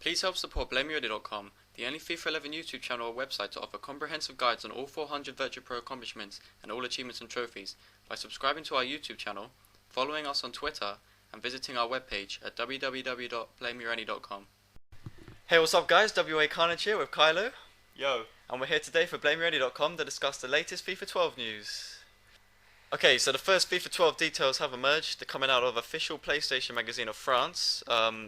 Please help support BlameYoda.com, the only FIFA 11 YouTube channel or website to offer comprehensive guides on all 400 Virtua Pro accomplishments and all achievements and trophies by subscribing to our YouTube channel, following us on Twitter, and visiting our webpage at www.blameyourany.com. Hey, what's up guys? WA Carnage here with Kylo. Yo. And we're here today for BlameYourany.com to discuss the latest FIFA 12 news. Okay, so the first FIFA 12 details have emerged. They're coming out of official PlayStation magazine of France.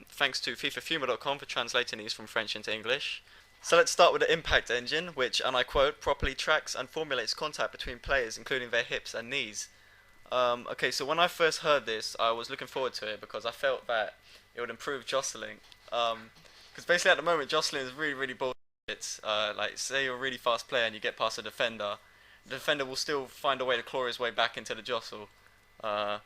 Thanks to FifaGamingHD for translating these from French into English. So let's start with the Impact Engine, which, and I quote, properly tracks and formulates contact between players, including their hips and knees. Okay, so when I first heard this, I was looking forward to it because I felt that it would improve jostling. Because basically at the moment, jostling is really bullshit. Like, say you're a really fast player and you get past a defender, the defender will still find a way to claw his way back into the jostle. Yeah,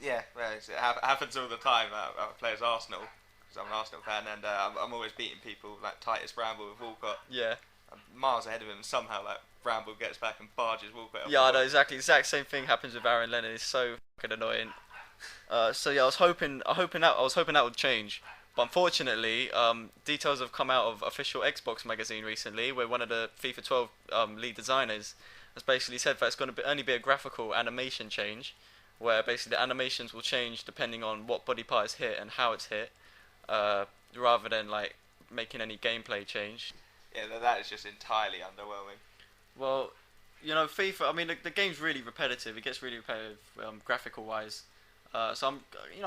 well, it happens all the time. I play as Arsenal, because I'm an Arsenal fan, and I'm always beating people like Titus Bramble with Walcott. Yeah. I'm miles ahead of him, and somehow like Bramble gets back and barges Walcott. Yeah, I know exactly. Exact same thing happens with Aaron Lennon. It's so fucking annoying. So yeah, I was hoping that would change. But unfortunately, details have come out of official Xbox magazine recently, where one of the FIFA 12 lead designers has basically said that it's going to only be a graphical animation change, where basically the animations will change depending on what body part is hit and how it's hit, rather than like making any gameplay change. Yeah, that is just entirely underwhelming. Well, you know, FIFA. I mean, the game's really repetitive. It gets really repetitive, graphical-wise. So I'm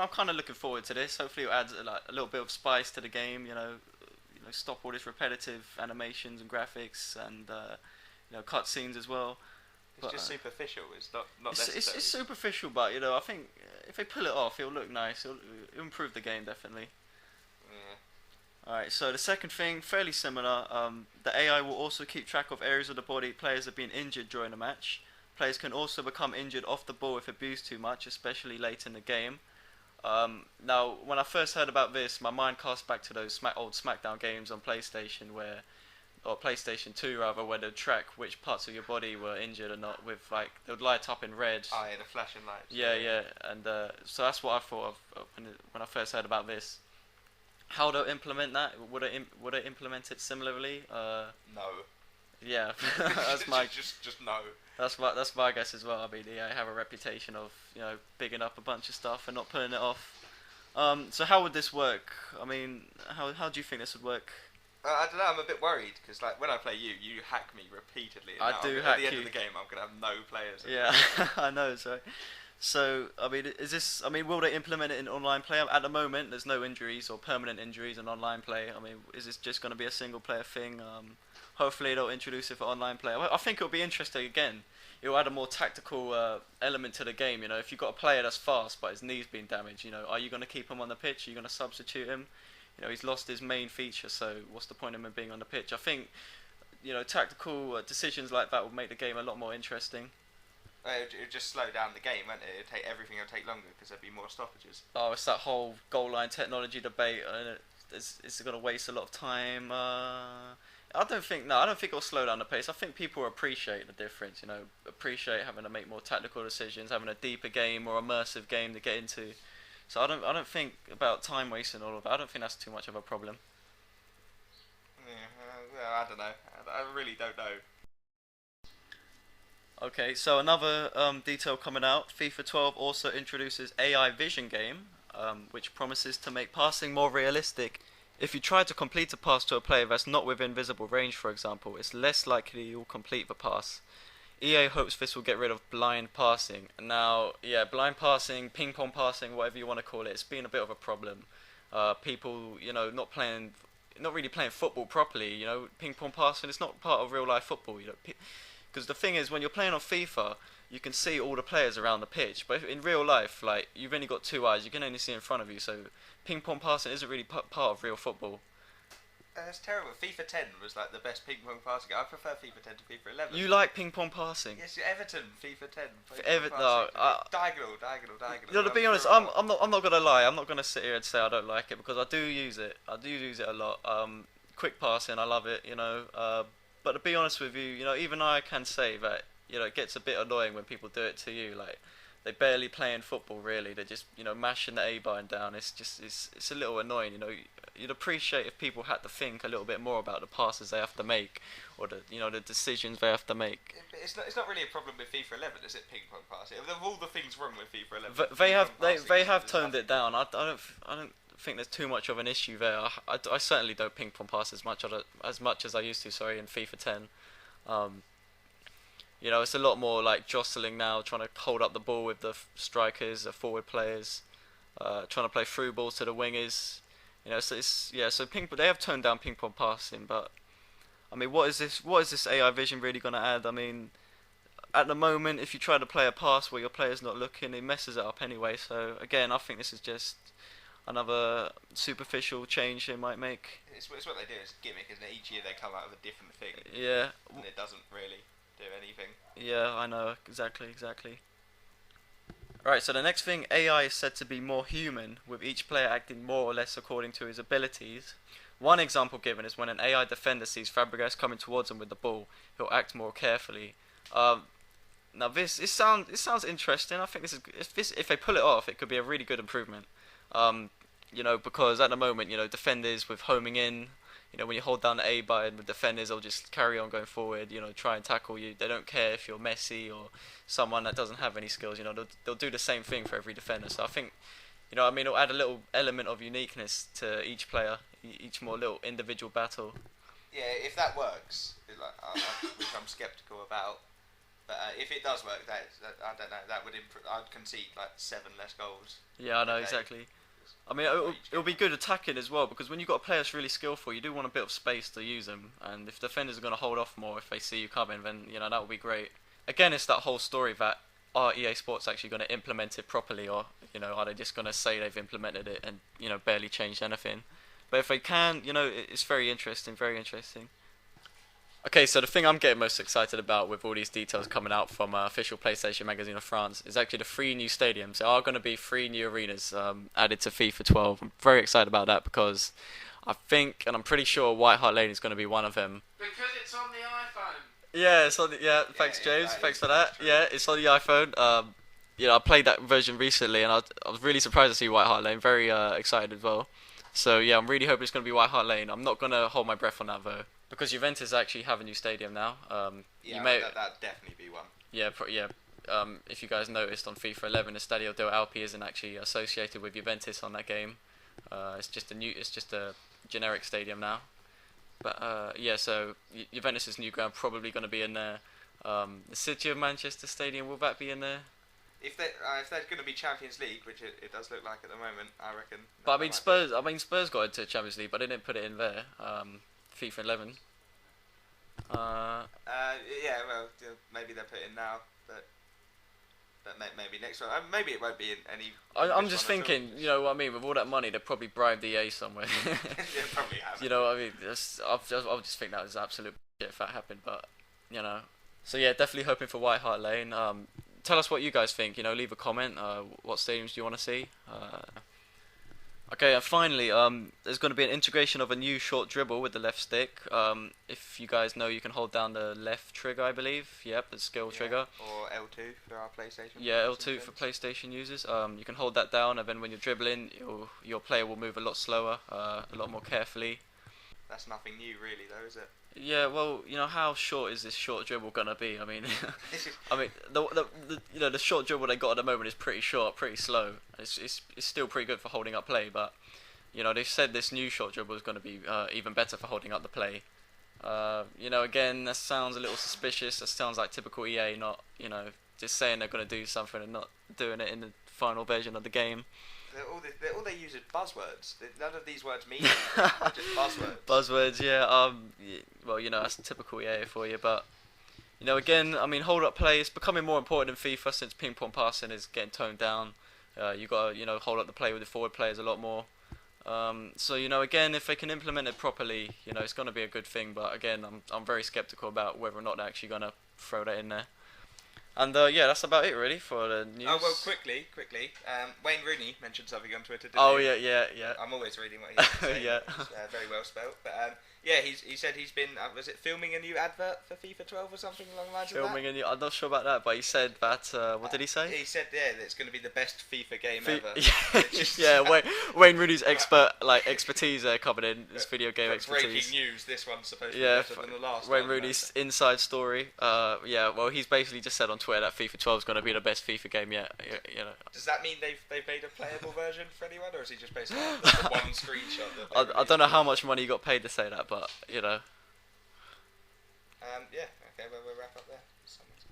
kind of looking forward to this. Hopefully, it adds a little bit of spice to the game. You know, stop all this repetitive animations and graphics and cutscenes as well. It's just superficial. It's not necessary. It's superficial, but I think if they pull it off, it'll look nice. It'll improve the game definitely. Yeah. Alright, so the second thing, fairly similar. The AI will also keep track of areas of the body players have been injured during a match. Players can also become injured off the ball if abused too much, especially late in the game. Now, when I first heard about this, my mind cast back to those old SmackDown games on PlayStation, or PlayStation 2 rather, where they'd track which parts of your body were injured or not, with like, they would light up in red. Oh yeah, the flashing lights. Yeah, and so that's what I thought of when I first heard about this. How they'll implement that? Would they implement it similarly? No. Yeah, that's my just no. That's my guess as well. I mean, they have a reputation of bigging up a bunch of stuff and not pulling it off. So how would this work? I mean, how do you think this would work? I don't know. I'm a bit worried because like when I play you hack me repeatedly. I do hack you. At the end of the game, I'm gonna have no players. Yeah, I know. So I mean, will they implement it in online play? At the moment, there's no injuries or permanent injuries in online play. I mean, is this just going to be a single player thing? Hopefully they'll introduce it for online play. I think it'll be interesting again. It'll add a more tactical element to the game. If you've got a player that's fast but his knee's been damaged, are you going to keep him on the pitch? Are you going to substitute him? He's lost his main feature, so what's the point of him being on the pitch? I think, tactical decisions like that will make the game a lot more interesting. It would just slow down the game, wouldn't it? Everything would take longer because there'd be more stoppages. Oh, it's that whole goal line technology debate. It's going to waste a lot of time. I don't think it'll slow down the pace. I think people appreciate the difference. Appreciate having to make more tactical decisions, having a deeper game, more immersive game to get into. So I don't think about time wasting all of that. I don't think that's too much of a problem. Yeah, I don't know. I really don't know. Okay, so another detail coming out. FIFA 12 also introduces AI Vision game, which promises to make passing more realistic. If you try to complete a pass to a player that's not within visible range, for example, it's less likely you'll complete the pass. EA hopes this will get rid of blind passing. Now, yeah, blind passing, ping pong passing, whatever you want to call it, it's been a bit of a problem. People, not really playing football properly. Ping pong passing, it's not part of real life football. Because the thing is, when you're playing on FIFA, you can see all the players around the pitch. But in real life, like, you've only got two eyes, you can only see in front of you. So ping pong passing isn't really part of real football. It's terrible. FIFA 10 was like the best ping pong passing. I prefer FIFA 10 to FIFA 11. You like ping pong passing? Yes, Everton, FIFA 10. Diagonal. To be honest, I'm not gonna lie. I'm not gonna sit here and say I don't like it because I do use it. I do use it a lot. Quick passing, I love it. But to be honest with you, even I can say that it gets a bit annoying when people do it to you. Like they barely playing football really. They're just mashing the A button down. It's a little annoying. You'd appreciate if people had to think a little bit more about the passes they have to make, or the decisions they have to make. It's not really a problem with FIFA 11, is it? Ping pong passing. Of all the things wrong with FIFA 11, They have toned it down. I don't think there's too much of an issue there. I certainly don't ping pong pass as much as I used to. Sorry, in FIFA 10. It's a lot more like jostling now, trying to hold up the ball with the strikers, the forward players, trying to play through balls to the wingers. So they have toned down ping pong passing, but I mean, what is this AI vision really going to add? I mean, at the moment, if you try to play a pass where your player's not looking, it messes it up anyway. So again, I think this is just another superficial change they might make. It's what they do. It's a gimmick, isn't it? Each year they come out with a different thing. Yeah. And it doesn't really do anything. Yeah, I know. Exactly. Right, so the next thing, AI is said to be more human, with each player acting more or less according to his abilities. One example given is when an AI defender sees Fabregas coming towards him with the ball, he'll act more carefully. Now it sounds interesting. I think if they pull it off, it could be a really good improvement. Because at the moment, defenders with homing in, when you hold down the A button with defenders, they'll just carry on going forward, try and tackle you. They don't care if you're Messi or someone that doesn't have any skills, they'll do the same thing for every defender. So I think, it'll add a little element of uniqueness to each player, each more little individual battle. Yeah, if that works, which I'm sceptical about, but if it does work, I don't know, that would I'd concede like 7 less goals. Yeah, I know, exactly. I mean, it'll be good attacking as well, because when you've got a player that's really skillful, you do want a bit of space to use them. And if defenders are going to hold off more if they see you coming, then that would be great. Again, it's that whole story that are EA Sports actually going to implement it properly, or are they just going to say they've implemented it and barely changed anything? But if they can, it's very interesting, very interesting. Okay, so the thing I'm getting most excited about with all these details coming out from official PlayStation Magazine of France is actually the 3 new stadiums. There are going to be 3 new arenas added to FIFA 12. I'm very excited about that because I think, and I'm pretty sure, White Hart Lane is going to be one of them. Because it's on the iPhone. Yeah, it's on the, thanks James, thanks for that. Yeah, it's on the iPhone. I played that version recently and I was really surprised to see White Hart Lane. Very excited as well. So yeah, I'm really hoping it's going to be White Hart Lane. I'm not going to hold my breath on that though, because Juventus actually have a new stadium now. That'd definitely be one. Yeah, if you guys noticed on FIFA 11, the Stadio del Alpi isn't actually associated with Juventus on that game. It's just a generic stadium now. But so Juventus's new ground probably going to be in there. The City of Manchester Stadium, will that be in there? If they're going to be Champions League, which it does look like at the moment, I reckon. But Spurs got into Champions League, but they didn't put it in there. FIFA 11. Maybe they'll put it in now, but maybe next one. Maybe it won't be in any. I'm just thinking, what I mean, with all that money, they probably bribed the EA somewhere. They probably have. What I mean? I'll just think that was absolute shit if that happened, but So yeah, definitely hoping for White Hart Lane. Tell us what you guys think. Leave a comment. What stadiums do you want to see? Okay, and finally, there's going to be an integration of a new short dribble with the left stick. If you guys know, you can hold down the left trigger, I believe. Yep, the skill trigger. Or L2 for our PlayStation. Yeah, L2 for PlayStation users. You can hold that down, and then when you're dribbling, your player will move a lot slower, a lot more carefully. That's nothing new, really, though, is it? Yeah, well, how short is this short dribble gonna be? I mean, the short dribble they got at the moment is pretty short, pretty slow. It's still pretty good for holding up play, but they've said this new short dribble is gonna be even better for holding up the play. Again, that sounds a little suspicious. That sounds like typical EA, not just saying they're gonna do something and not doing it in the final version of the game. All they use is buzzwords. None of these words mean anything. They're just buzzwords. Buzzwords, yeah. Well, that's typical EA for you. But again, I mean, hold up play is becoming more important in FIFA since ping pong passing is getting toned down. You got to hold up the play with the forward players a lot more. So again, if they can implement it properly, it's going to be a good thing. But again, I'm very skeptical about whether or not they're actually going to throw that in there. And yeah, that's about it really for the news. Oh well, quickly. Wayne Rooney mentioned something on Twitter. Didn't Oh he? yeah. I'm always reading what he has to say. Yeah. It's, very well spelt. But yeah, he said he's been was it filming a new advert for FIFA 12 or something along the lines of that? Filming a new. I'm not sure about that, but he said that. What did he say? He said that it's going to be the best FIFA game ever. Yeah, Wayne Rooney's expertise coming in. This video game expertise. Breaking news. This one's supposed to be Yeah, better than the last Wayne one. Rooney's inside story. Yeah, well, he's basically just said on Twitter that FIFA 12 is going to be the best FIFA game yet. You know. Does that mean they've made a playable version for anyone, or is he just basically the one screenshot? That I don't know how much money he got paid to say that, but you know. Yeah. Okay. Well, we'll wrap up there. Someone's